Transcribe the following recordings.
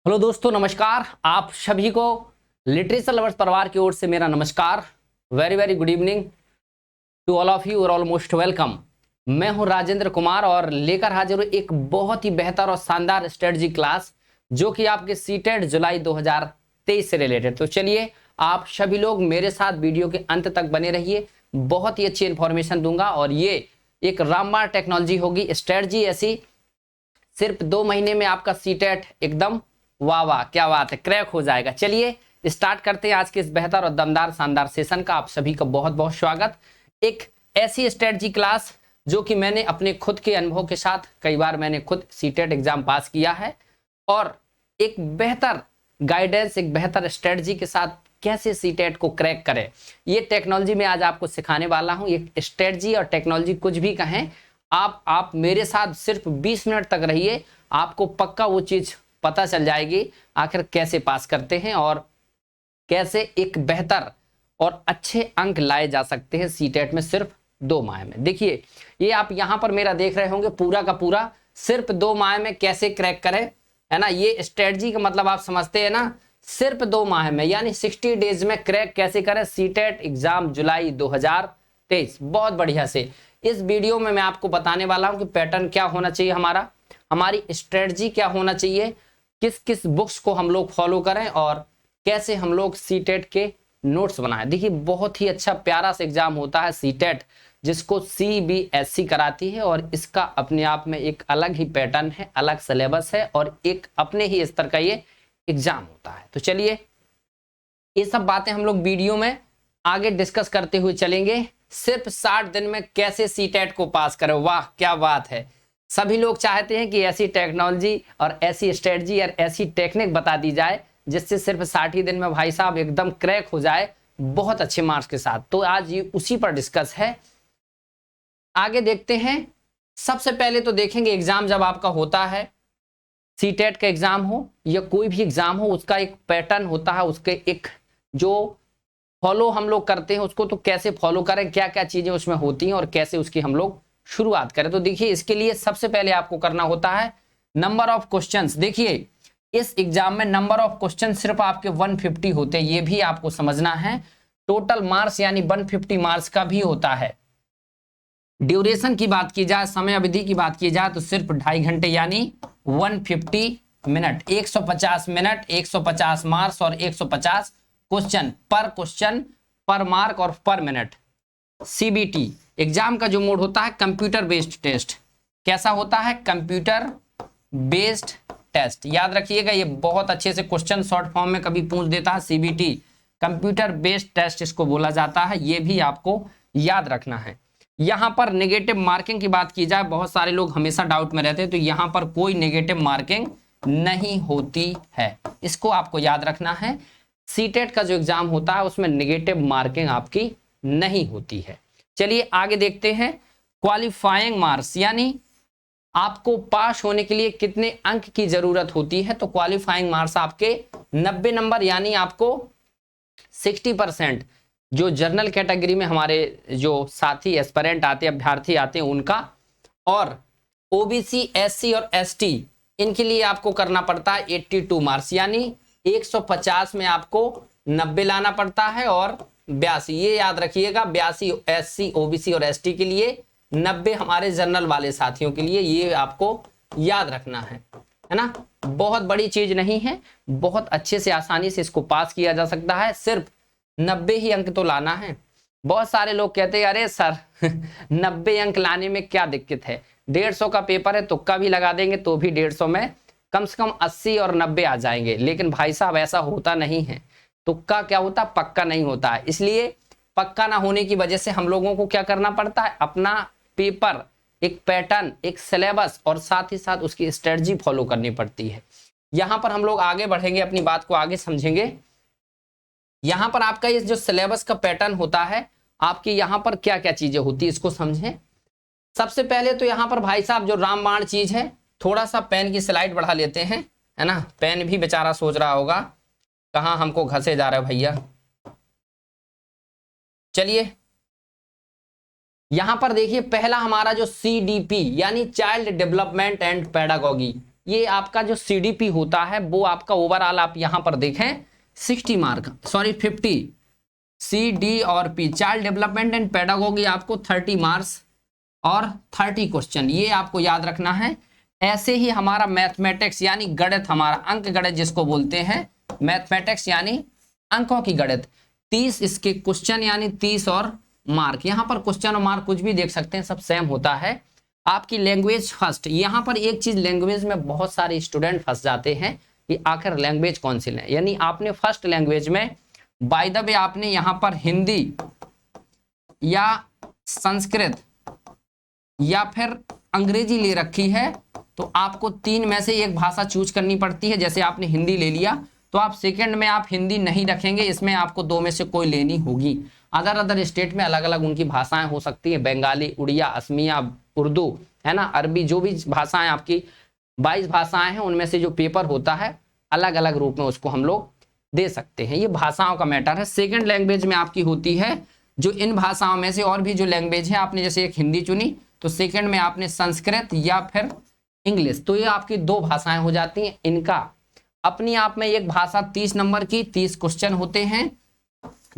Hello दोस्तों, नमस्कार। आप सभी को लिटरेचर लवर्स परिवार की ओर से मेरा नमस्कार। Very very good evening to all of you और ऑलमोस्ट वेलकम। मैं हूं राजेंद्र कुमार और लेकर हाजिर हूं एक बहुत ही बेहतर और शानदार स्ट्रेटजी क्लास जो कि आपके सीटेट जुलाई 2023 से रिलेटेड। तो चलिए, आप सभी लोग मेरे साथ वीडियो के अंत तक बने रहिए। बहुत ही अच्छी इंफॉर्मेशन दूंगा और ये एक रामबाण टेक्नोलॉजी होगी, स्ट्रेटजी ऐसी। सिर्फ 2 महीने में आपका सीटेट एकदम वाह वाह, क्या बात है, क्रैक हो जाएगा। चलिए स्टार्ट करते हैं आज के इस बेहतर और दमदार शानदार सेशन का। आप सभी का बहुत बहुत स्वागत। एक ऐसी स्ट्रेटजी क्लास जो कि मैंने अपने खुद के अनुभव के साथ कई बार मैंने खुद सीटेट एग्जाम पास किया है और एक बेहतर गाइडेंस, एक बेहतर स्ट्रेटजी के साथ कैसे सीटेट को क्रैक करें, ये टेक्नोलॉजी में आज आपको सिखाने वाला हूं। ये स्ट्रेटजी और टेक्नोलॉजी कुछ भी कहें, आप मेरे साथ सिर्फ 20 मिनट तक रहिए, आपको पक्का वो चीज पता चल जाएगी आखिर कैसे पास करते हैं और कैसे एक बेहतर और अच्छे अंक लाए जा सकते हैं सीटेट में सिर्फ 2 माह में। देखिए, ये आप यहां पर मेरा देख रहे होंगे पूरा का पूरा सिर्फ 2 माह में कैसे क्रैक करें, है ना। ये स्ट्रेटजी का मतलब आप समझते हैं ना, सिर्फ 2 माह में यानी 60 डेज में क्रैक कैसे करें सीटेट एग्जाम जुलाई 2023। बहुत बढ़िया से इस वीडियो में मैं आपको बताने वाला हूं कि पैटर्न क्या होना चाहिए, हमारी स्ट्रेटजी क्या होना चाहिए, किस किस बुक्स को हम लोग फॉलो करें और कैसे हम लोग सीटेट के नोट्स बनाएं। देखिए, बहुत ही अच्छा प्यारा सा एग्जाम होता है सीटेट, जिसको सीबीएसई कराती है और इसका अपने आप में एक अलग ही पैटर्न है, अलग सिलेबस है और एक अपने ही स्तर का ये एग्जाम होता है। तो चलिए, ये सब बातें हम लोग वीडियो में आगे डिस्कस करते हुए चलेंगे। सिर्फ 60 दिन में कैसे सीटेट को पास करें, वाह क्या बात है। सभी लोग चाहते हैं कि ऐसी टेक्नोलॉजी और ऐसी स्ट्रेटजी और ऐसी टेक्निक बता दी जाए जिससे सिर्फ 60 ही दिन में भाई साहब एकदम क्रैक हो जाए बहुत अच्छे मार्क्स के साथ। तो आज ये उसी पर डिस्कस है। आगे देखते हैं। सबसे पहले तो देखेंगे, एग्जाम जब आपका होता है, सीटेट का एग्जाम हो या कोई भी एग्जाम हो, उसका एक पैटर्न होता है, उसके एक जो फॉलो हम लोग करते हैं उसको तो कैसे फॉलो करें, क्या क्या चीजें उसमें होती हैं और कैसे उसकी हम लोग शुरुआत करें। तो देखिए, इसके लिए सबसे पहले आपको करना होता है नंबर ऑफ क्वेश्चंस। देखिए, इस एग्जाम में नंबर ऑफ क्वेश्चन सिर्फ आपके 150 होते हैं, ये भी आपको समझना है। टोटल मार्क्स यानी 150 मार्क्स का भी होता है। ड्यूरेशन की बात की जाए, समय अवधि की बात की जाए तो सिर्फ 2.5 घंटे यानी 150 मिनट, 150 मिनट, 150 मार्क्स और 150 क्वेश्चन पर मार्क और पर मिनट। सीबीटी एग्जाम का जो मोड होता है कंप्यूटर बेस्ड टेस्ट। कैसा होता है? Computer based test. याद रखिएगा, ये बहुत अच्छे से क्वेश्चन शॉर्ट फॉर्म में कभी पूछ देता है। सीबीटी कंप्यूटर बेस्ड टेस्ट इसको बोला जाता है, ये भी आपको याद रखना है। यहां पर नेगेटिव मार्किंग की बात की जाए, बहुत सारे लोग हमेशा डाउट में रहते हैं, तो यहां पर कोई नेगेटिव मार्किंग नहीं होती है, इसको आपको याद रखना है। सीटेट का जो एग्जाम होता है उसमें नेगेटिव मार्किंग आपकी नहीं होती है। चलिए आगे देखते हैं। क्वालिफाइंग मार्क्स यानी आपको पास होने के लिए कितने अंक की जरूरत होती है, तो क्वालिफाइंग मार्क्स आपके 90 नंबर यानी आपको 60%। जो जनरल कैटेगरी में हमारे जो साथी एस्पिरेंट आते हैं, अभ्यर्थी आते हैं, उनका, और ओबीसी, एससी और एसटी, इनके लिए आपको करना पड़ता है 82 मार्क्स यानी 150 में आपको 90 लाना पड़ता है और 82, ये याद रखिएगा, 82 एससी, ओबीसी और एसटी के लिए, 90 हमारे जनरल वाले साथियों के लिए, ये आपको याद रखना है ना। बहुत बड़ी चीज नहीं है, बहुत अच्छे से आसानी से इसको पास किया जा सकता है। सिर्फ 90 ही अंक तो लाना है। बहुत सारे लोग कहते हैं अरे सर 90 अंक लाने में क्या दिक्कत है, 150 का पेपर है, तुक्का भी लगा देंगे तो भी 150 में कम से कम 80 और 90 आ जाएंगे। लेकिन भाई साहब ऐसा होता नहीं है, तुक्का क्या होता, पक्का नहीं होता है। इसलिए पक्का ना होने की वजह से हम लोगों को क्या करना पड़ता है, अपना पेपर, एक पैटर्न, एक सिलेबस और साथ ही साथ उसकी स्ट्रेटजी फॉलो करनी पड़ती है। यहां पर हम लोग आगे बढ़ेंगे, अपनी बात को आगे समझेंगे। यहां पर आपका ये जो सिलेबस का पैटर्न होता है, आपकी यहां पर क्या क्या चीजें होती है इसको समझें। सबसे पहले तो यहां पर भाई साहब जो रामबाण चीज है, थोड़ा सा पेन की स्लाइड बढ़ा लेते हैं, है ना। पेन भी बेचारा सोच रहा होगा कहां हमको घसे जा रहा है भैया। चलिए यहां पर देखिए, पहला हमारा जो CDP यानी चाइल्ड डेवलपमेंट एंड पेडागोगी, ये आपका जो CDP होता है वो आपका ओवरऑल आप यहां पर देखें 60 मार्क, सॉरी 50, CD और P, child development and pedagogy आपको 30 मार्क्स और 30 क्वेश्चन, ये आपको याद रखना है। ऐसे ही हमारा मैथमेटिक्स यानी गणित, हमारा अंक गणित जिसको बोलते हैं, मैथमेटिक्स यानी अंकों की गणित, 30 इसके क्वेश्चन यानी 30 और मार्क। यहां पर क्वेश्चन और मार्क कुछ भी देख सकते हैं, सब सेम होता है। आपकी लैंग्वेज फर्स्ट, यहां पर एक चीज लैंग्वेज में बहुत सारे स्टूडेंट फंस जाते हैं कि आखिर लैंग्वेज कौन सी लें, यानी आपने फर्स्ट लैंग्वेज में बाय द वे आपने यहां पर हिंदी या संस्कृत या फिर अंग्रेजी ले रखी है, तो आपको 3 में से एक भाषा चूज करनी पड़ती है। जैसे आपने हिंदी ले लिया तो आप सेकंड में आप हिंदी नहीं रखेंगे, इसमें आपको 2 में से कोई लेनी होगी। अदर स्टेट में अलग अलग उनकी भाषाएं हो सकती है, बंगाली, उड़िया, असमिया, उर्दू, है ना, अरबी, जो भी भाषाएं आपकी 22 भाषाएं हैं, उनमें से जो पेपर होता है अलग अलग रूप में उसको हम लोग दे सकते हैं। ये भाषाओं का मैटर है। सेकंड लैंग्वेज में आपकी होती है जो इन भाषाओं में से और भी जो लैंग्वेज है, आपने जैसे एक हिंदी चुनी तो सेकंड में आपने संस्कृत या फिर इंग्लिश, तो ये आपकी 2 भाषाएं हो जाती हैं। इनका अपनी आप में एक भाषा 30 नंबर की 30 क्वेश्चन होते हैं,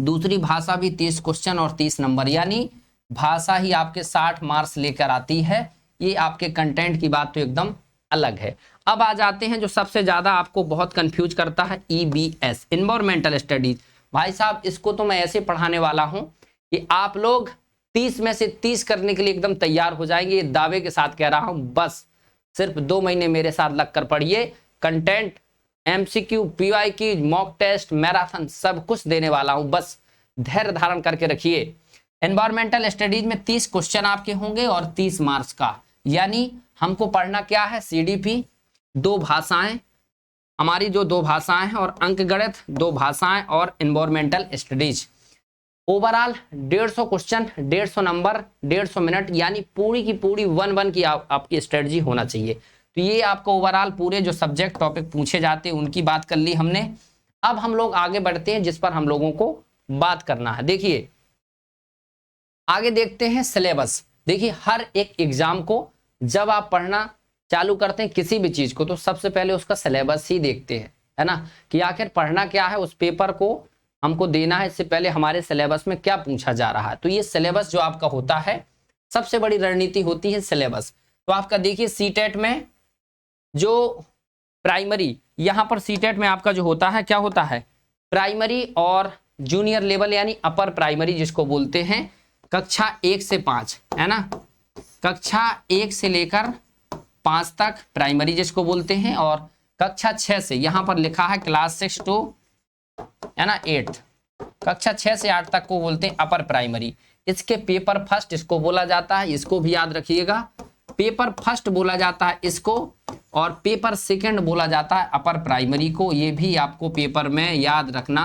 दूसरी भाषा भी 30 क्वेश्चन और 30 नंबर, यानी भाषा ही आपके 60 मार्क्स लेकर आती है। ये आपके कंटेंट की बात तो एकदम अलग है। अब आ जाते हैं जो सबसे ज्यादा आपको बहुत कंफ्यूज करता है, EBS, इन्वायरमेंटल स्टडीज। भाई साहब इसको तो मैं ऐसे पढ़ाने वाला हूं कि आप लोग 30 में से 30 करने के लिए एकदम तैयार हो जाएंगे, ये दावे के साथ कह रहा हूं। बस सिर्फ 2 महीने मेरे साथ लगकर पढ़िए, content, MCQ, PYQ, mock test, marathon सब कुछ देने वाला हूं, बस धैर्य धारण करके रखिए। एनवायरमेंटल स्टडीज में 30 क्वेश्चन आपके होंगे और 30 मार्क्स का, यानी हमको पढ़ना क्या है, CDP, 2 भाषाएं, हमारी जो 2 भाषाएं हैं, और अंक गणित 2 भाषाएं और environmental studies. Overall 150 question, 150 number, 150 minute, यानी पूरी की पूरी 1-1 की आपकी स्ट्रेटजी होना चाहिए। तो ये आपको ओवरऑल पूरे जो सब्जेक्ट टॉपिक पूछे जाते हैं उनकी बात कर ली हमने। अब हम लोग आगे बढ़ते हैं जिस पर हम लोगों को बात करना है। देखिए आगे देखते हैं सिलेबस। देखिए हर एक एग्जाम को जब आप पढ़ना चालू करते हैं किसी भी चीज को, तो सबसे पहले उसका सिलेबस ही देखते हैं, है ना, कि आखिर पढ़ना क्या है, उस पेपर को हमको देना है, इससे पहले हमारे सिलेबस में क्या पूछा जा रहा है। तो ये सिलेबस जो आपका होता है, सबसे बड़ी रणनीति होती है सिलेबस। तो आपका देखिए सीटेट में जो प्राइमरी, यहां पर सीटेट में आपका जो होता है क्या होता है, प्राइमरी और जूनियर लेवल यानी अपर प्राइमरी जिसको बोलते हैं, कक्षा 1 से 5, है ना, कक्षा 1 से लेकर 5 तक प्राइमरी जिसको बोलते हैं, और कक्षा 6 से, यहां पर लिखा है क्लास 6 टू, है ना, 8, कक्षा 6 से 8 तक को बोलते हैं अपर प्राइमरी। इसके पेपर फर्स्ट इसको बोला जाता है, इसको भी याद रखिएगा, पेपर फर्स्ट बोला जाता है इसको, और पेपर सेकंड बोला जाता है अपर प्राइमरी को। ये भी आपको पेपर में याद रखना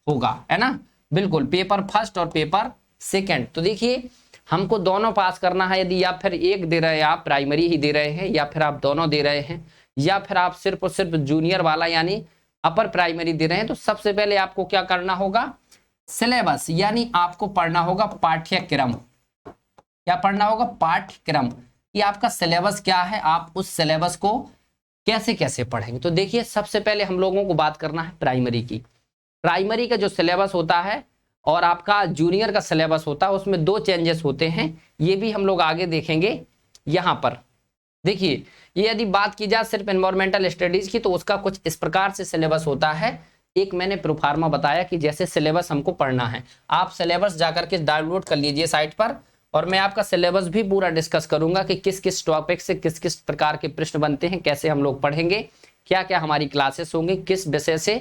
होगा, है ना, बिल्कुल, पेपर फर्स्ट और पेपर सेकंड। तो देखिए हमको दोनों पास करना है, यदि या फिर एक दे रहे हैं आप प्राइमरी ही दे रहे हैं, या फिर आप दोनों दे रहे हैं, या फिर आप सिर्फ और सिर्फ जूनियर वाला यानी अपर प्राइमरी दे रहे हैं, तो सबसे पहले आपको क्या करना होगा, सिलेबस, यानी आपको पढ़ना होगा पाठ्यक्रम। क्या पढ़ना होगा, पाठ्यक्रम, कि आपका सिलेबस क्या है, आप उस सिलेबस को कैसे कैसे पढ़ेंगे। तो देखिए सबसे पहले हम लोगों को बात करना है प्राइमरी की। प्राइमरी का जो सिलेबस होता है और आपका जूनियर का सिलेबस होता है, उसमें 2 चेंजेस होते हैं, ये भी हम लोग आगे देखेंगे। यहाँ पर देखिए ये यदि बात की जाए सिर्फ एनवायरमेंटल स्टडीज की, तो उसका कुछ इस प्रकार से सिलेबस होता है। एक मैंने प्रोफार्मा बताया कि जैसे सिलेबस हमको पढ़ना है, आप सिलेबस जाकर के डाउनलोड कर लीजिए साइट पर, और मैं आपका सिलेबस भी पूरा डिस्कस करूंगा कि किस किस टॉपिक से किस किस प्रकार के प्रश्न बनते हैं, कैसे हम लोग पढ़ेंगे, क्या क्या हमारी क्लासेस होंगी, किस विषय से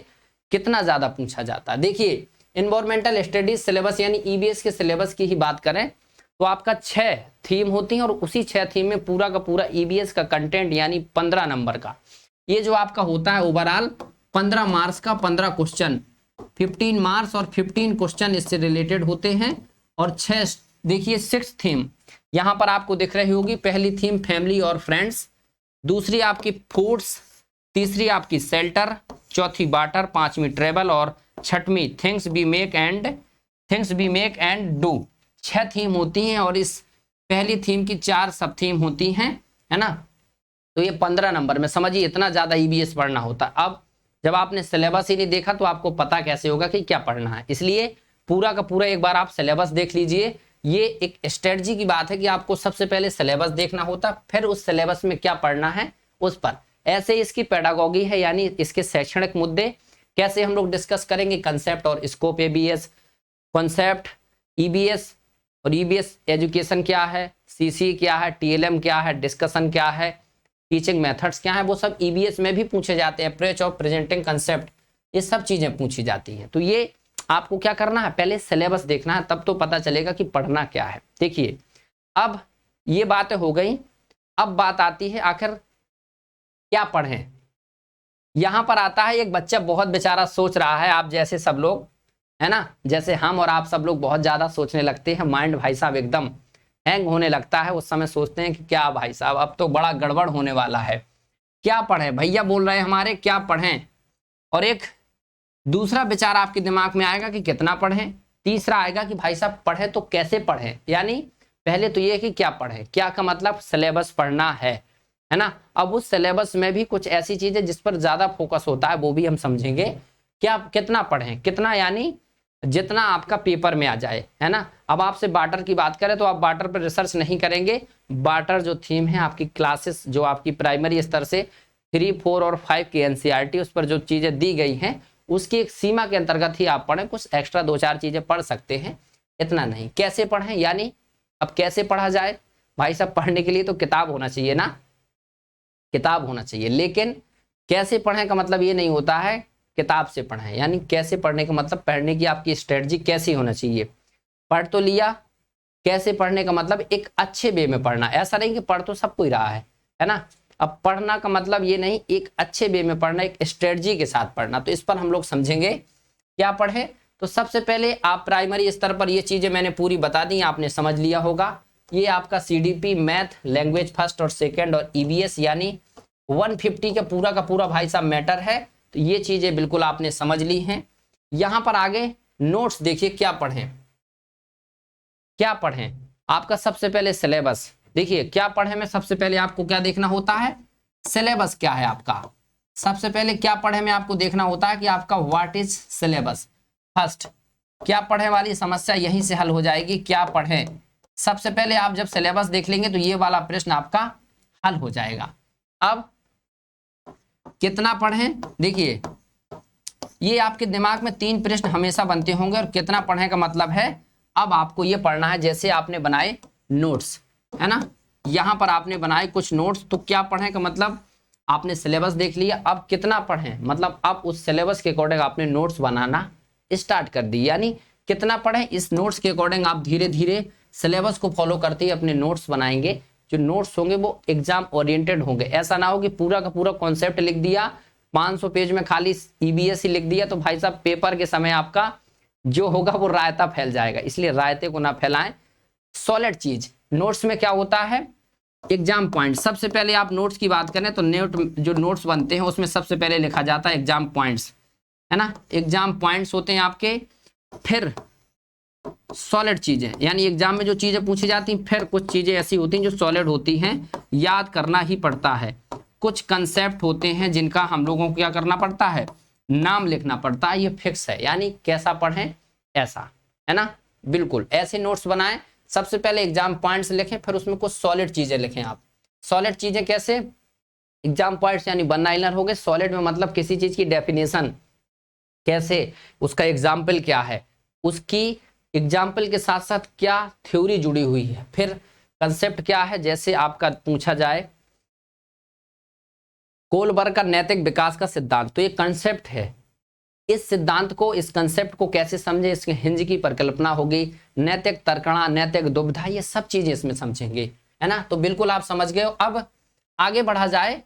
कितना ज्यादा पूछा जाता है। देखिए एनवायरमेंटल स्टडीज सिलेबस यानी EBS के सिलेबस की ही बात करें तो आपका 6 थीम होती हैं, और उसी 6 थीम में पूरा का पूरा EBS का कंटेंट यानी 15 नंबर का, ये जो आपका होता है ओवरऑल 15 मार्क्स का 15 क्वेश्चन, 15 मार्क्स और 15 क्वेश्चन इससे रिलेटेड होते हैं। और 6 देखिए 6 थीम यहाँ पर आपको दिख रही होगी। पहली थीम फैमिली और फ्रेंड्स, दूसरी आपकी फूड्स, तीसरी आपकी शेल्टर, चौथी वाटर, 5वीं ट्रेवल, और 6वीं things be make and do. 6 theme होती हैं, और इस पहली थीम की 4 सब थीम होती हैं, है ना। तो ये 15 नंबर में, समझिए इतना ज्यादा ईबीएस पढ़ना होता है। अब जब आपने सिलेबस ही नहीं देखा तो आपको पता कैसे होगा कि क्या पढ़ना है, इसलिए पूरा का पूरा एक बार आप सिलेबस देख लीजिए। ये एक स्ट्रेटजी की बात है कि आपको सबसे पहले सिलेबस देखना होता, फिर उस सिलेबस में क्या पढ़ना है उस पर। ऐसे इसकी पेडागॉगी है, यानी इसके शैक्षणिक मुद्दे कैसे हम लोग डिस्कस करेंगे, कंसेप्ट और स्कोप एबीएस, कॉन्सेप्ट ईबीएस और ईबीएस एजुकेशन क्या है, सीसी क्या है, टीएलएम क्या है, डिस्कशन क्या है, टीचिंग मेथड्स क्या है, वो सब ईबीएस में भी पूछे जाते हैं। अप्रोच ऑफ प्रेजेंटिंग कंसेप्ट, ये सब चीजें पूछी जाती हैं। तो ये आपको क्या करना है, पहले सिलेबस देखना है, तब तो पता चलेगा कि पढ़ना क्या है। देखिए अब ये बातें हो गई, अब बात आती है आखिर क्या पढ़ें। यहां पर आता है एक बच्चा बहुत बेचारा सोच रहा है, आप जैसे सब लोग है ना, जैसे हम और आप सब लोग बहुत ज्यादा सोचने लगते हैं, माइंड भाई साहब एकदम हैंग होने लगता है, उस समय सोचते हैं कि क्या भाई साहब अब तो बड़ा गड़बड़ होने वाला है, क्या पढ़ें, भैया बोल रहे हैं हमारे क्या पढ़ें। और एक दूसरा विचार आपके दिमाग में आएगा कि कितना पढ़ें, तीसरा आएगा कि भाई साहब पढ़े तो कैसे पढ़ें। यानी पहले तो ये कि क्या पढ़ें, क्या का मतलब सिलेबस पढ़ना है ना। अब उस सिलेबस में भी कुछ ऐसी चीजें जिस पर ज्यादा फोकस होता है वो भी हम समझेंगे। क्या कितना पढ़ें, कितना यानी जितना आपका पेपर में आ जाए, है ना। अब आपसे बार्टर की बात करें तो आप बार्टर पर रिसर्च नहीं करेंगे। बार्टर जो थीम है आपकी क्लासेस, जो आपकी प्राइमरी स्तर से 3, 4 और 5 की एनसीईआरटी, उस पर जो चीजें दी गई हैं उसकी एक सीमा के अंतर्गत ही आप पढ़ें। कुछ एक्स्ट्रा 2-4 चीजें पढ़ सकते हैं, इतना नहीं। कैसे पढ़ें, यानी अब कैसे पढ़ा जाए, भाई साहब पढ़ने के लिए तो किताब होना चाहिए ना, किताब होना चाहिए, लेकिन कैसे पढ़ें का मतलब ये नहीं होता है किताब से पढ़ें। यानी कैसे पढ़ने का मतलब पढ़ने की आपकी स्ट्रेटजी कैसी होना चाहिए। पढ़ तो लिया, कैसे पढ़ने का मतलब एक अच्छे वे में पढ़ना, ऐसा नहीं कि पढ़ तो सब कोई रहा है ना। अब पढ़ना का मतलब ये नहीं, एक अच्छे वे में पढ़ना, एक स्ट्रेटजी के साथ पढ़ना। तो इस पर हम लोग समझेंगे क्या पढ़े। तो सबसे पहले आप प्राइमरी स्तर पर ये चीजें मैंने पूरी बता दी, आपने समझ लिया होगा। ये आपका सीडीपी, मैथ, लैंग्वेज फर्स्ट और सेकेंड और ईबीएस यानी 150 का पूरा भाई साहब मैटर है। तो ये चीजें बिल्कुल आपने समझ ली हैं। यहां पर आगे नोट्स देखिए, क्या पढ़ें, क्या पढ़ें। आपका सबसे पहले सिलेबस देखिए, क्या पढ़े में सबसे पहले आपको क्या देखना होता है, सिलेबस क्या है आपका। सबसे पहले क्या पढ़े में आपको देखना होता है कि आपका व्हाट इज सिलेबस। फर्स्ट क्या पढ़े वाली समस्या यहीं से हल हो जाएगी, क्या पढ़े। सबसे पहले आप जब सिलेबस देख लेंगे तो ये वाला प्रश्न आपका हल हो जाएगा। अब कितना पढ़ें, देखिए ये आपके दिमाग में 3 प्रश्न हमेशा बनते होंगे। और कितना पढ़े का मतलब है, अब आपको ये पढ़ना है जैसे आपने बनाए नोट्स, है ना। यहां पर आपने बनाए कुछ नोट्स, तो क्या पढ़े का मतलब आपने सिलेबस देख लिया। अब कितना पढ़े मतलब अब उस सिलेबस के अकॉर्डिंग आपने नोट्स बनाना स्टार्ट कर दी। यानी कितना पढ़े, इस नोट्स के अकॉर्डिंग आप धीरे धीरे सिलेबस को फॉलो करते ही अपने नोट्स बनाएंगे। जो नोट्स होंगे वो एग्जाम ओरिएंटेड होंगे। ऐसा ना हो कि पूरा का पूरा कॉन्सेप्ट लिख दिया, 500 पेज में खाली ईबीएस ही लिख दिया, तो भाई साहब पेपर के समय आपका जो होगा वो रायता फैल जाएगा। इसलिए रायते को ना फैलाएं, सॉलिड चीज। नोट्स में क्या होता है, एग्जाम पॉइंट। सबसे पहले आप नोट्स की बात करें तो जो नोट्स बनते हैं उसमें सबसे पहले लिखा जाता है एग्जाम पॉइंट्स, है ना। एग्जाम पॉइंट्स होते हैं आपके। फिर सॉलिड चीजें, यानी एग्जाम में जो चीजें पूछी जाती हैं, फिर कुछ चीजें ऐसी होती हैं जो सॉलिड होती हैं, याद करना ही पड़ता है। कुछ कंसेप्ट होते हैं जिनका हम लोगों को क्या करना पड़ता है, नाम लिखना पड़ता है। ये फिक्स है, यानी कैसा पढ़ें ऐसा, है ना। बिल्कुल ऐसे नोट्स बनाएं। सबसे पहले एग्जाम पॉइंट्स लिखें, फिर उसमें कुछ सॉलिड चीजें लिखें आप। सॉलिड चीजें कैसे, एग्जाम पॉइंट्स यानी 1 लाइनर हो गए। सॉलिड में मतलब किसी चीज की डेफिनेशन कैसे, उसका एग्जाम्पल क्या है, उसकी एग्जाम्पल के साथ साथ क्या थ्योरी जुड़ी हुई है। फिर कंसेप्ट क्या है, जैसे आपका पूछा जाए कोलबर्ग का नैतिक विकास का सिद्धांत, तो ये कंसेप्ट है। इस सिद्धांत को, इस कंसेप्ट को कैसे समझे, इसके हिंज की परिकल्पना होगी, नैतिक तर्कणा, नैतिक दुविधा, ये सब चीजें इसमें समझेंगे, है ना। तो बिल्कुल आप समझ गए हो। अब आगे बढ़ा जाए,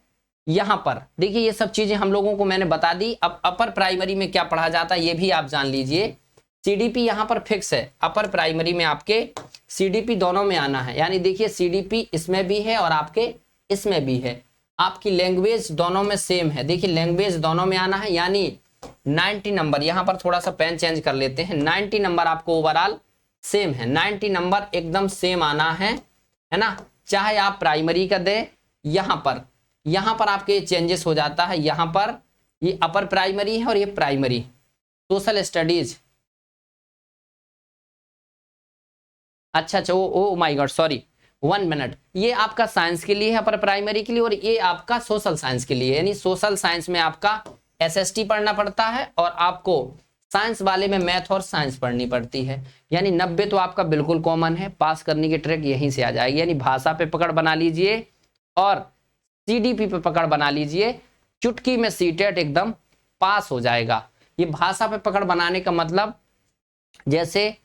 यहां पर देखिए ये सब चीजें हम लोगों को मैंने बता दी। अब अपर प्राइमरी में क्या पढ़ा जाता है ये भी आप जान लीजिए। सीडीपी यहां पर फिक्स है, अपर प्राइमरी में आपके सीडीपी दोनों में आना है। यानी देखिए सीडीपी इसमें भी है और आपके इसमें भी है। आपकी लैंग्वेज दोनों में सेम है, देखिए लैंग्वेज दोनों में आना है। यानी 90 नंबर, यहां पर थोड़ा सा पेन चेंज कर लेते हैं, 90 नंबर आपको ओवरऑल सेम है, 90 नंबर एकदम सेम आना है ना। चाहे आप प्राइमरी का दें, यहां पर यहां पर आपके चेंजेस हो जाता है। यहां पर ये अपर प्राइमरी है और ये प्राइमरी। सोशल स्टडीज, अच्छा अच्छा, oh my God, sorry, 1 minute. ये आपका साइंस के लिए है, अपर प्राइमरी के लिए, और ये आपका सोशल साइंस के लिए। यानी सोशल साइंस में आपका एसएसटी पढ़ना पड़ता है और आपको साइंस वाले में मैथ और साइंस पढ़नी पड़ती है। यानी 90 तो आपका बिल्कुल कॉमन है, पास करने की ट्रिक यहीं से आ जाएगी। यानी भाषा पे पकड़ बना लीजिए और सीडीपी पे पकड़ बना लीजिए, चुटकी में सीटेट एकदम पास हो जाएगा। ये भाषा पे पकड़ बनाने का मतलब, जैसे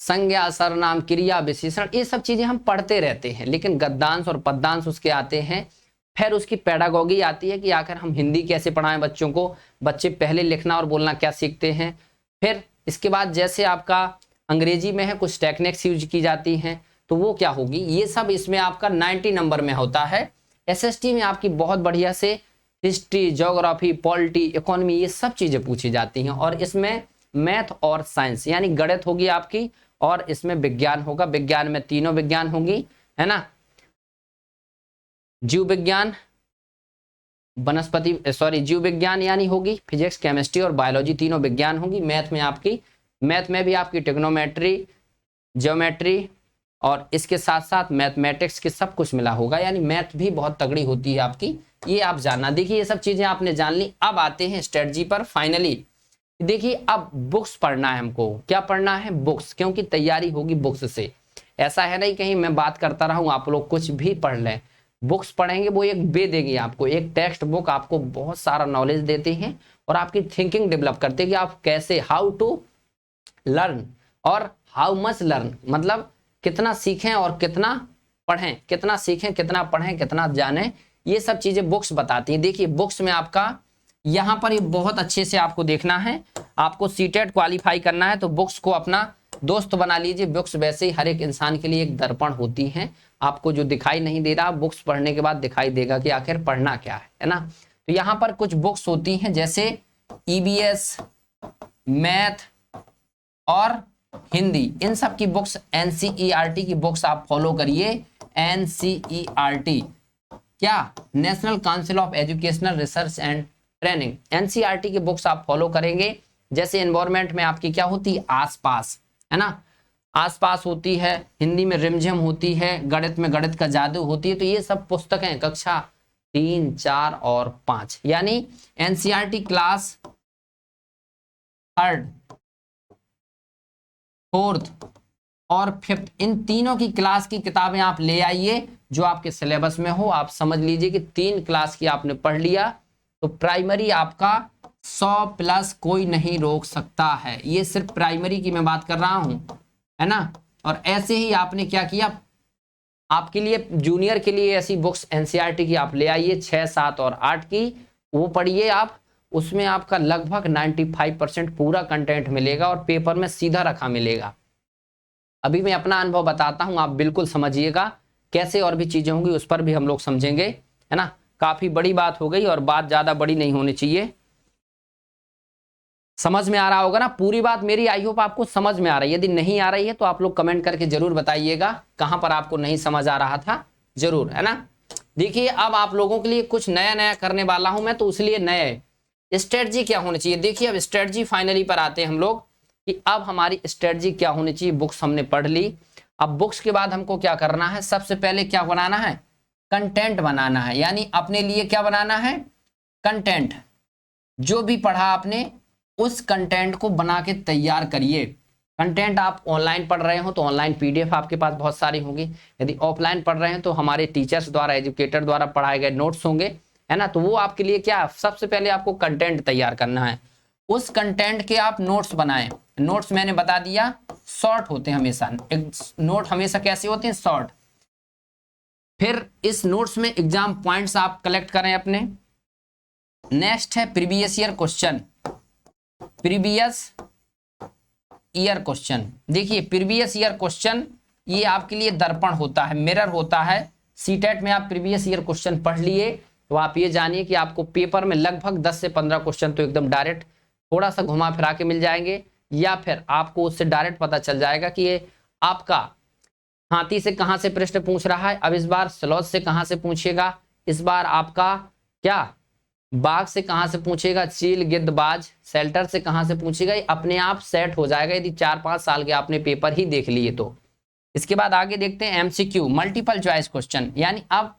संज्ञा, सर्वनाम, क्रिया, विशेषण, ये सब चीजें हम पढ़ते रहते हैं, लेकिन गद्यांश और पद्यांश उसके आते हैं। फिर उसकी पेडागोगी आती है कि आखिर हम हिंदी कैसे पढ़ाएं बच्चों को, बच्चे पहले लिखना और बोलना क्या सीखते हैं। फिर इसके बाद जैसे आपका अंग्रेजी में है, कुछ टेक्निक्स यूज की जाती हैं, तो वो क्या होगी, ये सब इसमें आपका 90 नंबर में होता है। एसएसटी में आपकी बहुत बढ़िया से हिस्ट्री, ज्योग्राफी, पॉलिटी, इकोनॉमी, ये सब चीजें पूछी जाती हैं। और इसमें मैथ और साइंस यानी गणित होगी आपकी, और इसमें विज्ञान होगा। विज्ञान में तीनों विज्ञान होंगी, है ना, जीव विज्ञान, वनस्पति, सॉरी, जीव विज्ञान यानी होगी फिजिक्स, केमिस्ट्री और बायोलॉजी, तीनों विज्ञान होंगी। मैथ में आपकी, मैथ में भी आपकी ट्रिग्नोमेट्री, ज्योमेट्री और इसके साथ साथ मैथमेटिक्स के सब कुछ मिला होगा। यानी मैथ भी बहुत तगड़ी होती है आपकी, ये आप जानना। देखिए ये सब चीजें आपने जान ली। अब आते हैं स्ट्रेटजी पर। फाइनली देखिए, अब बुक्स पढ़ना है हमको। क्या पढ़ना है? बुक्स, क्योंकि तैयारी होगी बुक्स से। ऐसा है नहीं कहीं मैं बात करता रहूं आप लोग कुछ भी पढ़ लें। बुक्स पढ़ेंगे, वो एक वे देगी आपको, एक टेक्स्ट बुक आपको बहुत सारा नॉलेज देती हैं और आपकी थिंकिंग डेवलप करते हैं कि आप कैसे, हाउ टू लर्न और हाउ मच लर्न, मतलब कितना सीखें और कितना पढ़ें, कितना सीखें, कितना पढ़ें, कितना जानें, ये सब चीजें बुक्स बताती हैं। देखिए बुक्स में आपका यहां पर ये बहुत अच्छे से आपको देखना है। आपको सीटेट क्वालिफाई करना है तो बुक्स को अपना दोस्त बना लीजिए। बुक्स वैसे ही हर एक इंसान के लिए एक दर्पण होती हैं। आपको जो दिखाई नहीं दे रहा, बुक्स पढ़ने के बाद दिखाई देगा कि आखिर पढ़ना क्या है ना। तो यहाँ पर कुछ बुक्स होती हैं जैसे ईबीएस, मैथ और हिंदी, इन सब की बुक्स, एनसीईआरटी की बुक्स आप फॉलो करिए। एनसीईआरटी क्या, national council of educational research and training, NCERT की बुक्स आप फॉलो करेंगे। जैसे एनवायरमेंट में आपकी क्या होती है, आसपास, है ना, आसपास होती है। हिंदी में रिमझिम होती है, गणित में गणित का जादू होती है। तो ये सब पुस्तकें कक्षा 3, 4 और 5, यानी एनसीईआरटी क्लास 3rd, 4th और 5th, इन तीनों की क्लास की किताबें आप ले आइए जो आपके सिलेबस में हो। आप समझ लीजिए कि 3 क्लास की आपने पढ़ लिया तो प्राइमरी आपका 100+ कोई नहीं रोक सकता है। ये सिर्फ प्राइमरी की मैं बात कर रहा हूं, है ना। और ऐसे ही आपने क्या किया, आपके लिए जूनियर के लिए ऐसी बुक्स एनसीईआरटी की आप ले आइए 6, 7 और 8 की, वो पढ़िए आप। उसमें आपका लगभग 95% पूरा कंटेंट मिलेगा और पेपर में सीधा रखा मिलेगा। अभी मैं अपना अनुभव बताता हूं, आप बिल्कुल समझिएगा। कैसे और भी चीजें होंगी उस पर भी हम लोग समझेंगे, है ना। काफी बड़ी बात हो गई और बात ज्यादा बड़ी नहीं होनी चाहिए। समझ में आ रहा होगा ना पूरी बात मेरी, आई होप आपको समझ में आ रही है। यदि नहीं आ रही है तो आप लोग कमेंट करके जरूर बताइएगा कहां पर आपको नहीं समझ आ रहा था, जरूर, है ना। देखिए अब आप लोगों के लिए कुछ नया नया करने वाला हूं मैं, तो इसलिए नए स्ट्रेटजी क्या होनी चाहिए। देखिए अब स्ट्रेटजी फाइनली पर आते हैं हम लोग कि अब हमारी स्ट्रेटजी क्या होनी चाहिए। बुक्स हमने पढ़ ली, अब बुक्स के बाद हमको क्या करना है, सबसे पहले क्या बनाना है, कंटेंट बनाना है। यानी अपने लिए क्या बनाना है, कंटेंट। जो भी पढ़ा आपने उस कंटेंट को बना के तैयार करिए। कंटेंट आप ऑनलाइन पढ़ रहे हो तो ऑनलाइन पीडीएफ आपके पास बहुत सारी होंगी। यदि ऑफलाइन पढ़ रहे हैं तो हमारे टीचर्स द्वारा, एजुकेटर द्वारा पढ़ाए गए नोट्स होंगे, है ना। तो वो आपके लिए क्या, सबसे पहले आपको कंटेंट तैयार करना है। उस कंटेंट के आप नोट्स बनाएं। नोट्स मैंने बता दिया शॉर्ट होते हैं हमेशा, एक नोट हमेशा कैसे होते हैं, शॉर्ट। फिर इस नोट्स में एग्जाम पॉइंट्स आप कलेक्ट करें अपने। नेक्स्ट है previous year question, previous year question. देखिए प्रीवियस ईयर क्वेश्चन ये आपके लिए दर्पण होता है, मिरर होता है। सीटेट में आप प्रीवियस ईयर क्वेश्चन पढ़ लिए तो आप ये जानिए कि आपको पेपर में लगभग 10 से 15 क्वेश्चन तो एकदम डायरेक्ट, थोड़ा सा घुमा फिरा के मिल जाएंगे, या फिर आपको उससे डायरेक्ट पता चल जाएगा कि ये आपका हाथी से कहां से प्रश्न पूछ रहा है। अब इस बार स्लॉथ से कहां से पूछेगा, इस बार आपका क्या बाघ से कहां से पूछेगा, चील गिद्ध बाज, शेल्टर से कहां से पूछेगा, ये अपने आप सेट हो जाएगा यदि 4-5 साल के आपने पेपर ही देख लिए तो। इसके बाद आगे देखते हैं एमसीक्यू, मल्टीपल चॉइस क्वेश्चन, यानी अब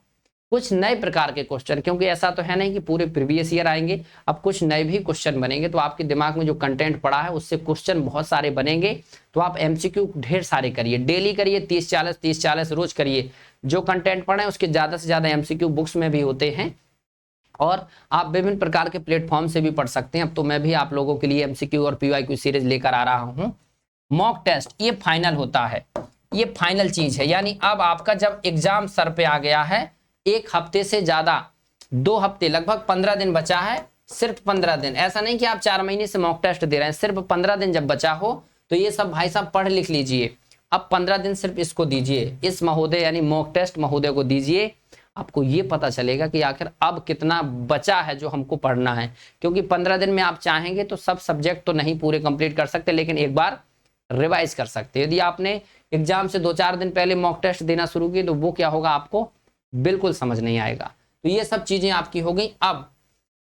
कुछ नए प्रकार के क्वेश्चन, क्योंकि ऐसा तो है नहीं कि पूरे प्रीवियस ईयर आएंगे, अब कुछ नए भी क्वेश्चन बनेंगे। तो आपके दिमाग में जो कंटेंट पड़ा है उससे क्वेश्चन बहुत सारे बनेंगे, तो आप एमसीक्यू ढेर सारे करिए, डेली करिए, 30-40 रोज करिए। जो कंटेंट पढ़े उसके ज्यादा से ज्यादा एमसीक्यू बुक्स में भी होते हैं, और आप विभिन्न प्रकार के प्लेटफॉर्म से भी पढ़ सकते हैं। अब तो मैं भी आप लोगों के लिए एमसीक्यू और पीवाईक्यू सीरीज लेकर आ रहा हूं। मॉक टेस्ट ये फाइनल होता है, ये फाइनल चीज है, यानी अब आपका जब एग्जाम सर पे आ गया है, एक हफ्ते से ज्यादा, 2 हफ्ते, लगभग 15 दिन बचा है, सिर्फ 15 दिन, ऐसा नहीं कि आप 4 महीने से मॉक टेस्ट दे रहे हैं, सिर्फ 15 दिन जब बचा हो तो ये सब भाई साहब पढ़ लिख लीजिए। अब 15 दिन सिर्फ इसको दीजिए, इस महोदय यानी मॉक टेस्ट महोदय को दीजिए, आपको ये पता चलेगा कि आखिर अब कितना बचा है जो हमको पढ़ना है। क्योंकि 15 दिन में आप चाहेंगे तो सब सब्जेक्ट तो नहीं पूरे कंप्लीट कर सकते, लेकिन एक बार रिवाइज कर सकते हैं। यदि आपने एग्जाम से 2-4 दिन पहले मॉक टेस्ट देना शुरू किया तो वो क्या होगा, आपको बिल्कुल समझ नहीं आएगा। तो ये सब चीजें आपकी हो गई। अब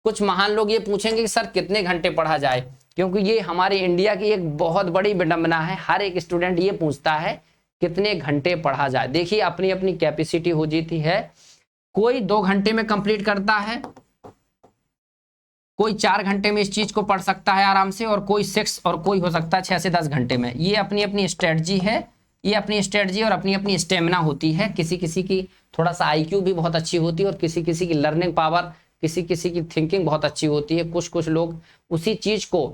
कुछ महान लोग ये पूछेंगे कि सर कितने घंटे पढ़ा जाए, क्योंकि ये हमारे इंडिया की एक बहुत बड़ी विडंबना है, हर एक स्टूडेंट ये पूछता है कितने घंटे पढ़ा जाए। देखिए अपनी अपनी कैपेसिटी हो जाती है, कोई 2 घंटे में कंप्लीट करता है, कोई 4 घंटे में इस चीज को पढ़ सकता है आराम से, और कोई 6 और कोई हो सकता है 6 से 10 घंटे में। ये अपनी अपनी स्ट्रेटजी है, ये अपनी स्ट्रेटजी और अपनी अपनी स्टेमिना होती है। किसी किसी की थोड़ा सा आईक्यू भी बहुत अच्छी होती है, और किसी किसी की लर्निंग पावर, किसी किसी की थिंकिंग बहुत अच्छी होती है। कुछ लोग उसी चीज को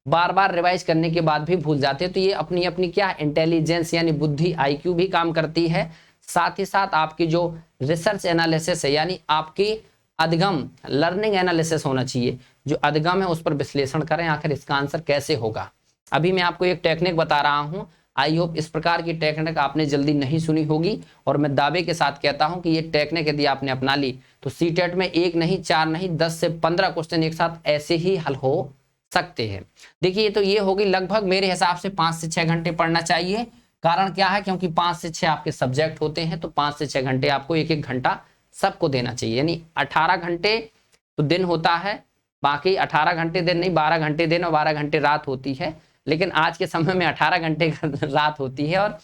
बार बार रिवाइज करने के बाद भी भूल जाते हैं। तो ये अपनी अपनी क्या इंटेलिजेंस यानी बुद्धि, आईक्यू भी काम करती है। साथ ही साथ आपकी जो रिसर्च एनालिसिस है, यानी आपकी अधिगम लर्निंग एनालिसिस होना चाहिए, जो अधिगम है उस पर विश्लेषण करें आखिर इसका आंसर कैसे होगा। अभी मैं आपको एक टेक्निक बता रहा हूं, आई होप इस प्रकार की टेक्निक आपने जल्दी नहीं सुनी होगी, और मैं दावे के साथ कहता हूं कि ये टेक्निक यदि आपने अपना ली तो सीटेट में 1 नहीं 4 नहीं 10 से 15 क्वेश्चन एक साथ ऐसे ही हल हो सकते हैं। देखिए तो ये होगी लगभग मेरे हिसाब से 5 से 6 घंटे पढ़ना चाहिए। कारण क्या है, क्योंकि 5 से 6 आपके सब्जेक्ट होते हैं, तो 5 से 6 घंटे आपको 1-1 घंटा सबको देना चाहिए, यानी 18 घंटे तो दिन होता है, बाकी 18 घंटे दिन नहीं, 12 घंटे दिन और 12 घंटे रात होती है। लेकिन आज के समय में 18 घंटे रात होती है, और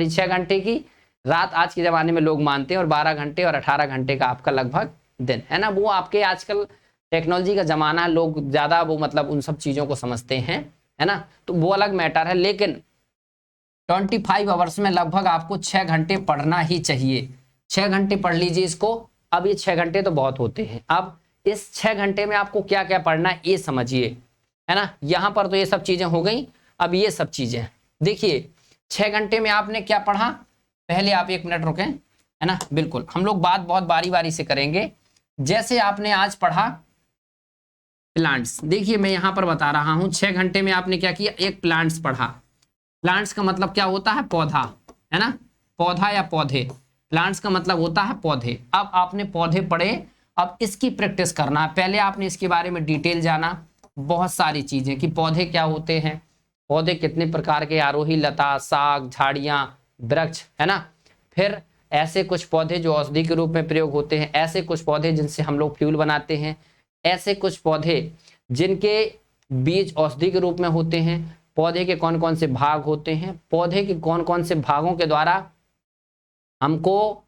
6 घंटे की रात आज के जमाने में लोग मानते हैं, और 12 घंटे और 18 घंटे का आपका लगभग दिन है ना। वो आपके आजकल टेक्नोलॉजी का जमाना है, लोग ज्यादा वो मतलब उन सब चीजों को समझते हैं, है ना, तो वो अलग मैटर है। लेकिन 25 आवर्स में लगभग आपको 6 घंटे पढ़ना ही चाहिए। 6 घंटे पढ़ लीजिए इसको। अब ये 6 घंटे तो बहुत होते हैं, अब इस 6 घंटे में आपको क्या क्या पढ़ना है ये समझिए, है ना। यहां पर तो ये सब चीजें हो गई, अब ये सब चीजें देखिए। 6 घंटे में आपने क्या पढ़ा, पहले आप 1 मिनट रुकें, है ना, बिल्कुल हम लोग बात बहुत बारी बारी से करेंगे। जैसे आपने आज पढ़ा प्लांट्स, देखिए मैं यहां पर बता रहा हूं 6 घंटे में आपने क्या किया, एक प्लांट्स पढ़ा। प्लांट्स का मतलब क्या होता है, पौधा, है ना, पौधा या पौधे। प्लांट्स का मतलब होता है पौधे। अब आपने पौधे पढ़े, अब इसकी प्रैक्टिस करना है। पहले आपने इसके बारे में डिटेल जाना, बहुत सारी चीजें कि पौधे क्या होते हैं, पौधे कितने प्रकार के, आरोही, लता, साग, झाड़ियां, वृक्ष, है ना। फिर ऐसे कुछ पौधे जो औषधि के रूप में प्रयोग होते हैं, ऐसे कुछ पौधे जिनसे हम लोग फ्यूल बनाते हैं, ऐसे कुछ पौधे जिनके बीज औषधि के रूप में होते हैं, पौधे के कौन कौन से भाग होते हैं, पौधे के कौन कौन से भागों के द्वारा हमको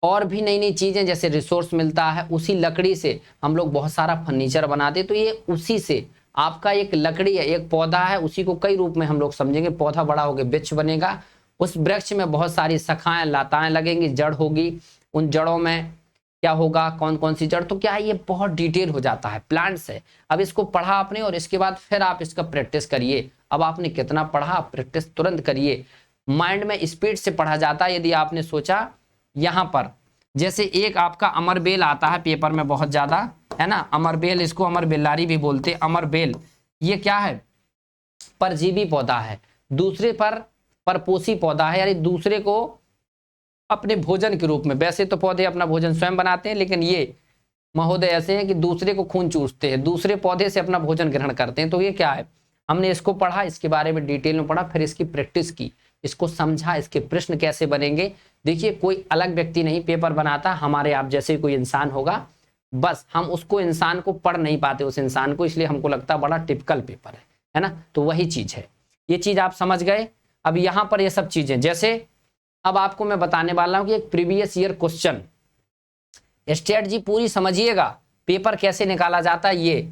और भी नई नई चीजें जैसे रिसोर्स मिलता है, उसी लकड़ी से हम लोग बहुत सारा फर्नीचर बनाते। तो ये उसी से आपका एक लकड़ी है, एक पौधा है, उसी को कई रूप में हम लोग समझेंगे। पौधा बड़ा होकर वृक्ष बनेगा, उस वृक्ष में बहुत सारी शाखाएं लताएं लगेंगी, जड़ होगी, उन जड़ों में क्या होगा, कौन कौन सी जड़, तो क्या है ये बहुत डिटेल हो जाता है, प्लांट्स है। अब इसको पढ़ा आपने और इसके बाद फिर आप इसका प्रैक्टिस करिए। अब आपने कितना पढ़ा, प्रैक्टिस तुरंत करिए। माइंड में स्पीड से पढ़ा जाता है। यदि आपने सोचा यहां पर जैसे एक आपका अमरबेल आता है पेपर में बहुत ज्यादा, है ना, अमरबेल, इसको अमरबेलारी भी बोलते हैं। अमरबेल ये क्या है, परजीवी पौधा है, दूसरे पर परपोषी पौधा है, यानी दूसरे को अपने भोजन के रूप में। वैसे तो पौधे अपना भोजन स्वयं बनाते हैं, लेकिन ये महोदय ऐसे हैं कि दूसरे को खून चूसते हैं, दूसरे पौधे से अपना भोजन ग्रहण करते हैं। तो ये क्या है, हमने इसको पढ़ा, इसके बारे में डिटेल में पढ़ा, फिर इसकी प्रैक्टिस की इसको समझा, इसके प्रश्न कैसे बनेंगे। देखिए कोई अलग व्यक्ति नहीं पेपर बनाता, हमारे आप जैसे कोई इंसान होगा, बस हम उसको इंसान को पढ़ नहीं पाते उस इंसान को, इसलिए हमको लगता है बड़ा टिपिकल पेपर है ना। तो वही चीज है, ये चीज आप समझ गए। अब यहां पर ये सब चीजें, जैसे अब आपको मैं बताने वाला हूं कि एक प्रीवियस ईयर क्वेश्चन स्ट्रेटजी पूरी समझिएगा, पेपर कैसे निकाला जाता है। ये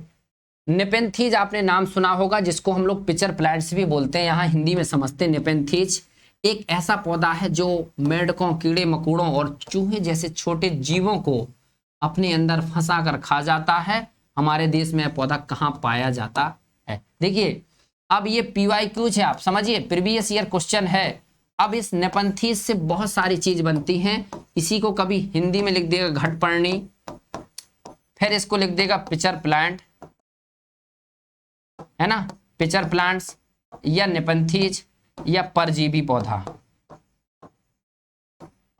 नेपेंथीज आपने नाम सुना होगा, जिसको हम लोग पिचर प्लांट्स भी बोलते हैं, यहाँ हिंदी में समझते हैं। नेपेंथीज एक ऐसा पौधा है जो मेंढकों, कीड़े मकोड़ों और चूहे जैसे छोटे जीवों को अपने अंदर फंसा कर खा जाता है। हमारे देश में यह पौधा कहाँ पाया जाता है। देखिए अब ये PYQ है, आप समझिए प्रीवियस ईयर क्वेश्चन है। अब इस नेपेंथीज से बहुत सारी चीज बनती हैं। इसी को कभी हिंदी में लिख देगा घटपर्णी, फिर इसको लिख देगा पिचर प्लांट, है ना, पिचर प्लांट्स या नेपेंथीज या परजीवी पौधा।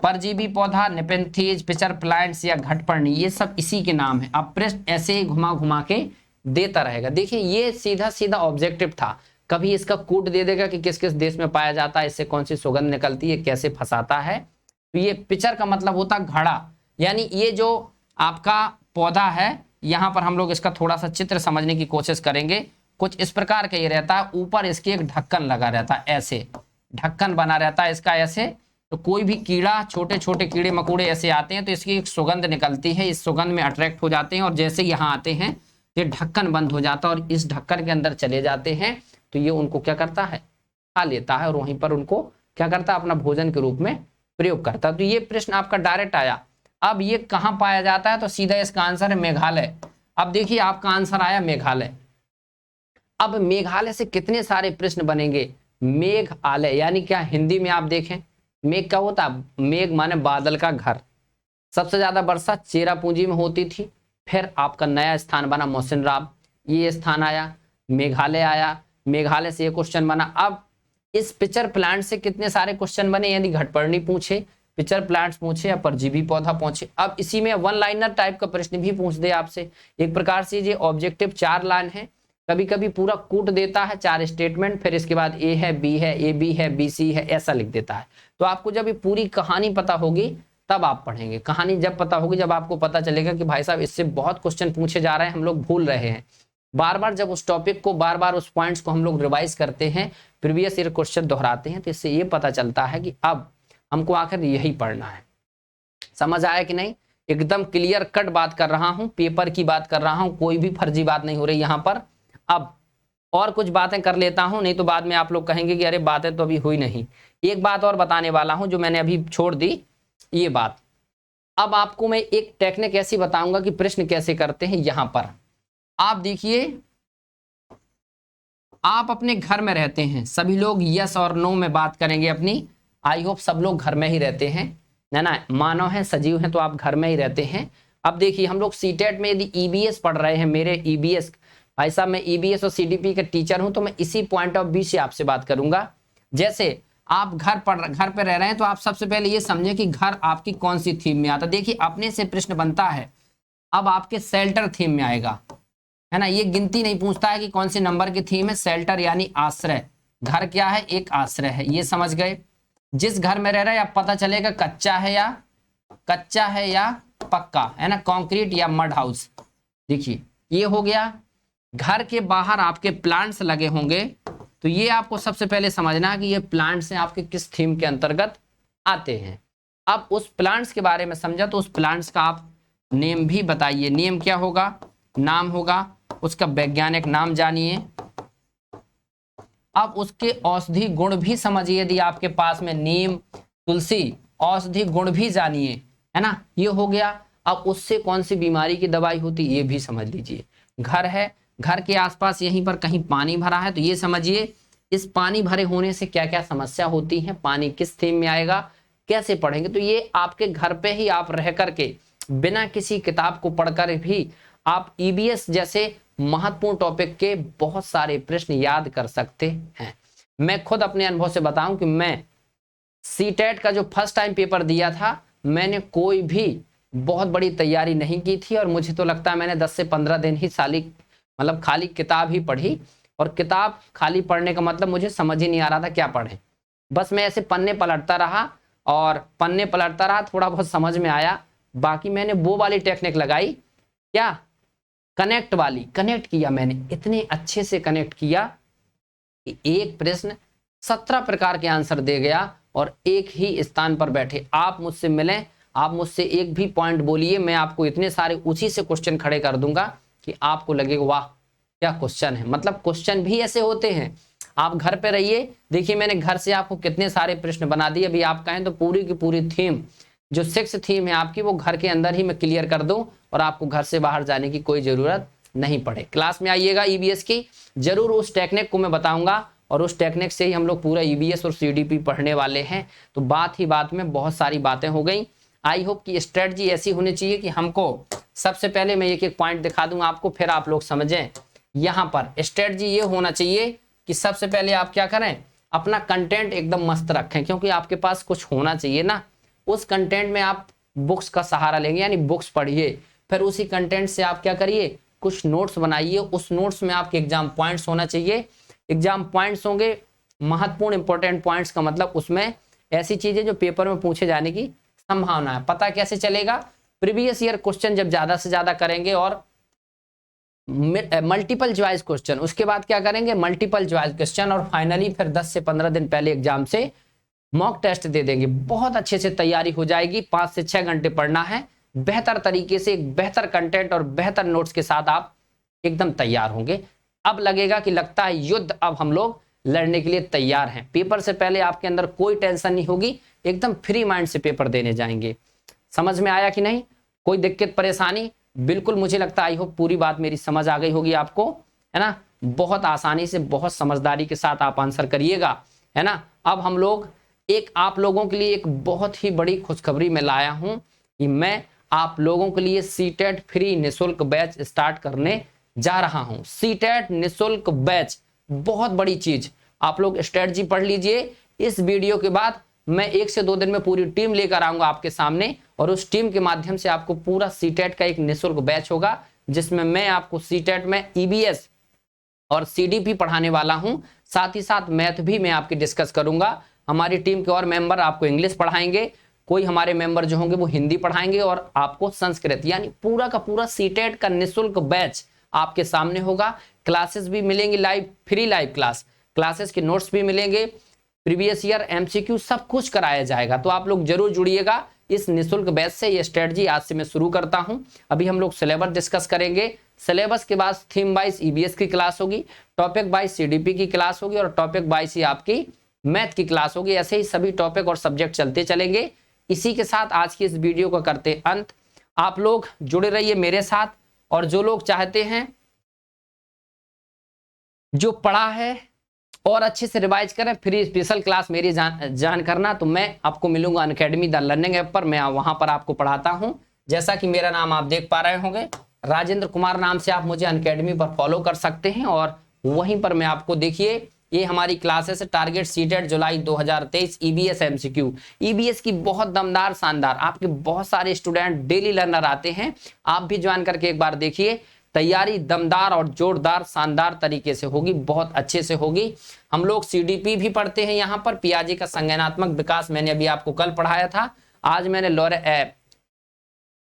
परजीवी पौधा, नेपेंथीज, पिचर प्लांट्स या घटपर्णी, ये सब इसी के नाम है। अब प्रश्न ऐसे ही घुमा घुमा के देता रहेगा। देखिए ये सीधा सीधा ऑब्जेक्टिव था, कभी इसका कूट दे देगा कि किस किस देश में पाया जाता है, इससे कौन सी सुगंध निकलती है, कैसे फंसाता है। तो ये पिचर का मतलब होता घड़ा, यानी ये जो आपका पौधा है, यहाँ पर हम लोग इसका थोड़ा सा चित्र समझने की कोशिश करेंगे। कुछ इस प्रकार का ये रहता है, ऊपर इसके एक ढक्कन लगा रहता है, ऐसे ढक्कन बना रहता है इसका ऐसे। तो कोई भी कीड़ा, छोटे छोटे कीड़े मकोड़े ऐसे आते हैं तो इसकी एक सुगंध निकलती है, इस सुगंध में अट्रैक्ट हो जाते हैं और जैसे यहाँ आते हैं ये ढक्कन बंद हो जाता है और इस ढक्कन के अंदर चले जाते हैं। तो ये उनको क्या करता है, खा लेता है और वहीं पर उनको क्या करता है, अपना भोजन के रूप में प्रयोग करता है। तो ये प्रश्न आपका डायरेक्ट आया। अब ये कहाँ पाया जाता है, तो सीधा इसका आंसर है मेघालय। अब देखिए आपका आंसर आया मेघालय। अब मेघालय से कितने सारे प्रश्न बनेंगे। मेघालय यानी क्या, हिंदी में आप देखें मेघ क्या होता है, मेघ माने बादल का घर। सबसे ज्यादा वर्षा चेरापूंजी में होती थी, फिर आपका नया स्थान बना मौसिनराम, ये स्थान आया, मेघालय आया, मेघालय से ये क्वेश्चन बना। अब इस पिचर प्लांट से कितने सारे क्वेश्चन बने, यानी घटपर्णी पूछे, पिचर प्लांट्स पूछे या परजीवी पौधा पूछे। अब इसी में वन लाइनर टाइप का प्रश्न भी पूछ दे आपसे। एक प्रकार से ये ऑब्जेक्टिव 4 लाइन है, कभी कभी पूरा कूट देता है 4 स्टेटमेंट, फिर इसके बाद ए है, बी है, ए बी है, बी सी है, ऐसा लिख देता है। तो आपको जब ये पूरी कहानी पता होगी तब आप पढ़ेंगे। कहानी जब पता होगी, जब आपको पता चलेगा कि भाई साहब इससे बहुत क्वेश्चन पूछे जा रहे हैं, हम लोग भूल रहे हैं। बार बार जब उस टॉपिक को, बार बार उस पॉइंट्स को हम लोग रिवाइज करते हैं, प्रीवियस ईयर क्वेश्चन दोहराते हैं, तो इससे ये पता चलता है कि अब हमको आखिर यही पढ़ना है। समझ आया कि नहीं, एकदम क्लियर कट बात कर रहा हूं, पेपर की बात कर रहा हूं, कोई भी फर्जी बात नहीं हो रही यहां पर। अब और कुछ बातें कर लेता हूं, नहीं तो बाद में आप लोग कहेंगे कि अरे बातें तो अभी हुई नहीं। एक बात और बताने वाला हूं जो मैंने अभी छोड़ दी, ये बात। अब आपको मैं एक टेक्निक ऐसी बताऊंगा कि प्रश्न कैसे करते हैं। यहां पर आप देखिए, आप अपने घर में रहते हैं, सभी लोग यस और नो में बात करेंगे अपनी। आई होप सब लोग घर में ही रहते हैं, ना मानव है, सजीव हैं, तो आप घर में ही रहते हैं। अब देखिए हम लोग सीटेट में यदि ईबीएस पढ़ रहे हैं, मेरे ईबीएस भाई साहब, मैं ईबीएस और सीडीपी का टीचर हूं, तो मैं इसी पॉइंट ऑफ व्यू से आपसे बात करूंगा। जैसे आप घर पे रह रहे हैं, तो आप सबसे पहले ये समझें कि घर आपकी कौन सी थीम में आता है। देखिए अपने से प्रश्न बनता है, अब आपके शेल्टर थीम में आएगा, है ना। ये गिनती नहीं पूछता है कि कौन से नंबर की थीम है। शेल्टर यानी आश्रय, घर क्या है, एक आश्रय है, ये समझ गए। जिस घर में रह रहे हैं आप पता चलेगा कच्चा है या पक्का, है ना, कंक्रीट या मड हाउस। देखिए ये हो गया। घर के बाहर आपके प्लांट्स लगे होंगे, तो ये आपको सबसे पहले समझना है कि ये प्लांट्स हैं आपके किस थीम के अंतर्गत आते हैं। अब उस प्लांट्स के बारे में समझा, तो उस प्लांट्स का आप नेम भी बताइए। नेम क्या होगा, नाम होगा, उसका वैज्ञानिक नाम जानिए। अब उसके औषधि गुण भी समझिए, यदि आपके पास में नीम, तुलसी, औषधि गुण भी जानिए, है ना। ये हो गया। अब उससे कौन सी बीमारी की दवाई होती है ये भी समझ लीजिए। घर है, घर के आसपास यहीं पर कहीं पानी भरा है, तो ये समझिए इस पानी भरे होने से क्या क्या समस्या होती है, पानी किस थीम में आएगा, कैसे पढ़ेंगे। तो ये आपके घर पे ही आप रह करके बिना किसी किताब को पढ़कर भी आप ईबीएस जैसे महत्वपूर्ण टॉपिक के बहुत सारे प्रश्न याद कर सकते हैं। मैं खुद अपने अनुभव से बताऊं कि मैं सीटेट का जो फर्स्ट टाइम पेपर दिया था, मैंने कोई भी बहुत बड़ी तैयारी नहीं की थी, और मुझे तो लगता है मैंने 10 से 15 दिन ही मतलब खाली किताब ही पढ़ी। और किताब खाली पढ़ने का मतलब मुझे समझ ही नहीं आ रहा था क्या पढ़ें। बस मैं ऐसे पन्ने पलटता रहा और पन्ने पलटता रहा, थोड़ा बहुत समझ में आया। बाकी मैंने वो वाली टेक्निक लगाई, क्या, कनेक्ट वाली, कनेक्ट किया मैंने, इतने अच्छे से कनेक्ट किया कि एक प्रश्न 17 प्रकार के आंसर दे गया और एक ही स्थान पर बैठे। आप मुझसे मिलें, आप मुझसे एक भी पॉइंट बोलिए, मैं आपको इतने सारे उसी से क्वेश्चन खड़े कर दूंगा कि आपको लगेगा वाह क्या क्वेश्चन है। मतलब क्वेश्चन भी ऐसे होते हैं। आप घर पे रहिए, देखिए मैंने घर से आपको कितने सारे प्रश्न बना दिए। अभी आप कहें तो पूरी की पूरी थीम, जो 6 थीम है आपकी, वो घर के अंदर ही मैं क्लियर कर दूं और आपको घर से बाहर जाने की कोई जरूरत नहीं पड़े। क्लास में आइएगा ईबीएस की, जरूर उस टेक्निक को मैं बताऊंगा और उस टेक्निक से ही हम लोग पूरा ईबीएस और सीडीपी पढ़ने वाले हैं। तो बात ही बात में बहुत सारी बातें हो गई। आई होप कि स्ट्रेटजी ऐसी होनी चाहिए कि हमको, सबसे पहले मैं एक एक पॉइंट दिखा दूंगा आपको, फिर आप लोग समझें। यहां पर स्ट्रेटजी ये होना चाहिए कि सबसे पहले आप क्या करें, अपना कंटेंट एकदम मस्त रखें, क्योंकि आपके पास कुछ होना चाहिए ना। उस कंटेंट में आप बुक्स का सहारा लेंगे, यानी बुक्स पढ़िए, फिर उसी कंटेंट से आप क्या करिए, कुछ नोट्स बनाइए। उस नोट्स में आपके एग्जाम पॉइंट्स होना चाहिए। एग्जाम पॉइंट्स होंगे महत्वपूर्ण इंपॉर्टेंट पॉइंट्स का मतलब उसमें ऐसी चीजें जो पेपर में पूछे जाने की संभावना है। पता कैसे चलेगा, प्रीवियस ईयर क्वेश्चन जब ज्यादा से ज्यादा करेंगे और मल्टीपल चॉइस क्वेश्चन, उसके बाद क्या करेंगे, मल्टीपल चॉइस क्वेश्चन, और फाइनली फिर 10 से 15 दिन पहले एग्जाम से मॉक टेस्ट दे देंगे। बहुत अच्छे से तैयारी हो जाएगी। 5 से 6 घंटे पढ़ना है बेहतर तरीके से, एक बेहतर कंटेंट और बेहतर नोट्स के साथ आप एकदम तैयार होंगे। अब लगेगा कि लगता है युद्ध अब हम लोग लड़ने के लिए तैयार हैं। पेपर से पहले आपके अंदर कोई टेंशन नहीं होगी, एकदम फ्री माइंड से पेपर देने जाएंगे। समझ में आया कि नहीं, कोई दिक्कत परेशानी? बिल्कुल, मुझे लगता है आई होप पूरी बात मेरी समझ आ गई होगी आपको, है ना। बहुत आसानी से, बहुत समझदारी के साथ आप आंसर करिएगा, है ना। अब हम लोग एक आप लोगों के लिए एक बहुत ही बड़ी खुशखबरी में लाया हूं कि मैं आप लोगों के लिए सीटेट फ्री निशुल्क बैच स्टार्ट करने जा रहा हूं। सीटेट निशुल्क बैच, बहुत बड़ी चीज। आप लोग स्ट्रेटजी पढ़ लीजिए। इस वीडियो के बाद मैं 1 से 2 दिन में पूरी टीम लेकर आऊंगा आपके सामने, और उस टीम के माध्यम से आपको पूरा सीटेट का एक निशुल्क बैच होगा, जिसमें मैं आपको सीटेट में ईबीएस और सीडीपी पढ़ाने वाला हूं। साथ ही साथ मैथ भी मैं आपकी डिस्कस करूंगा। हमारी टीम के और मेंबर आपको इंग्लिश पढ़ाएंगे, कोई हमारे मेंबर जो होंगे वो हिंदी पढ़ाएंगे, और आपको संस्कृत, यानी पूरा का पूरा सीटेट का निशुल्क बैच आपके सामने होगा। क्लासेस भी मिलेंगी लाइव, फ्री लाइव क्लासेस के नोट्स भी मिलेंगे, प्रीवियस ईयर एमसीक्यू सब कुछ कराया जाएगा। तो आप लोग जरूर जुड़िएगा इस निशुल्क बैच से। ये स्ट्रेटजी आज से मैं शुरू करता हूं। अभी हम लोग सिलेबस डिस्कस करेंगे। सिलेबस के बाद थीम वाइज ईबीएस की क्लास होगी, टॉपिक वाइज सीडीपी की क्लास होगी, और टॉपिक वाइज ही आपकी मैथ की क्लास होगी। ऐसे ही सभी टॉपिक और सब्जेक्ट चलते चलेंगे। इसी के साथ आज की इस वीडियो को करते अंत। आप लोग जुड़े रहिए मेरे साथ, और जो लोग चाहते हैं जो पढ़ा है और अच्छे से रिवाइज करें, फ्री स्पेशल क्लास मेरी जान करना, तो मैं आपको मिलूंगा अनअकैडमी द लर्निंग ऐप पर। मैं वहां पर आपको पढ़ाता हूं। जैसा कि मेरा नाम आप देख पा रहे होंगे, राजेंद्र कुमार नाम से आप मुझे अनअकैडमी पर फॉलो कर सकते हैं, और वहीं पर मैं आपको, देखिए ये हमारी क्लासेस है। टारगेट सीटेट जुलाई 2023 ईबीएस एमसीक्यू, ईबीएस की बहुत दमदार शानदार, आपके बहुत सारे स्टूडेंट डेली लर्नर आते हैं। आप भी ज्वाइन करके एक बार देखिए, तैयारी दमदार और जोरदार शानदार तरीके से होगी, बहुत अच्छे से होगी। हम लोग सीडीपी भी पढ़ते हैं यहाँ पर। पियाजे का संज्ञानात्मक विकास मैंने अभी आपको कल पढ़ाया था। आज मैंने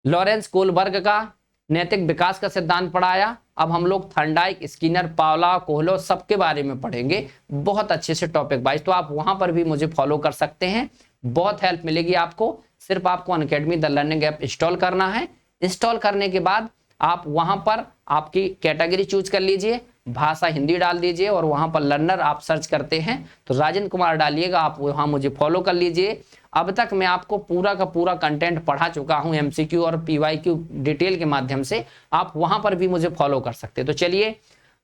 लॉरेंस कोलबर्ग का नैतिक विकास का सिद्धांत पढ़ाया। अब हम लोग थर्नडाइक, स्किनर, पावला, कोहलो सबके बारे में पढ़ेंगे, बहुत अच्छे से टॉपिक वाइज। तो आप वहां पर भी मुझे फॉलो कर सकते हैं, बहुत हेल्प मिलेगी आपको। सिर्फ आपको Unacademy the learning app install करना है। इंस्टॉल करने के बाद आप वहां पर आपकी कैटेगरी चूज कर लीजिए, भाषा हिंदी डाल दीजिए, और वहां पर लर्नर आप सर्च करते हैं तो राजेंद्र कुमार डालिएगा, आप वहां मुझे फॉलो कर लीजिए। अब तक मैं आपको पूरा का पूरा कंटेंट पढ़ा चुका हूं, एमसीक्यू और पीवाईक्यू डिटेल के माध्यम से। आप वहां पर भी मुझे फॉलो कर सकते हैं। तो चलिए,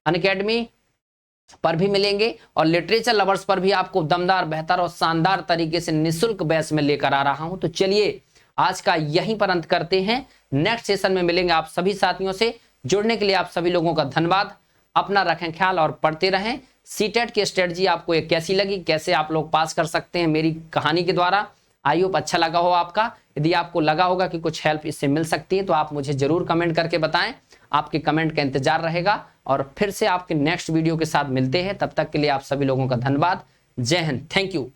अनअकैडमी पर भी मिलेंगे, और लिटरेचर लवर्स पर भी आपको दमदार, बेहतर और शानदार तरीके से निःशुल्क बैच में लेकर आ रहा हूं। तो चलिए, आज का यहीं पर अंत करते हैं। नेक्स्ट सेशन में मिलेंगे आप सभी साथियों से। जुड़ने के लिए आप सभी लोगों का धन्यवाद। अपना रखें ख्याल और पढ़ते रहें। सीटेट की स्ट्रेटजी आपको एक कैसी लगी, कैसे आप लोग पास कर सकते हैं मेरी कहानी के द्वारा, आई होप अच्छा लगा हो आपका। यदि आपको लगा होगा कि कुछ हेल्प इससे मिल सकती है तो आप मुझे जरूर कमेंट करके बताएं। आपके कमेंट का इंतजार रहेगा, और फिर से आपके नेक्स्ट वीडियो के साथ मिलते हैं। तब तक के लिए आप सभी लोगों का धन्यवाद। जय हिंद, थैंक यू।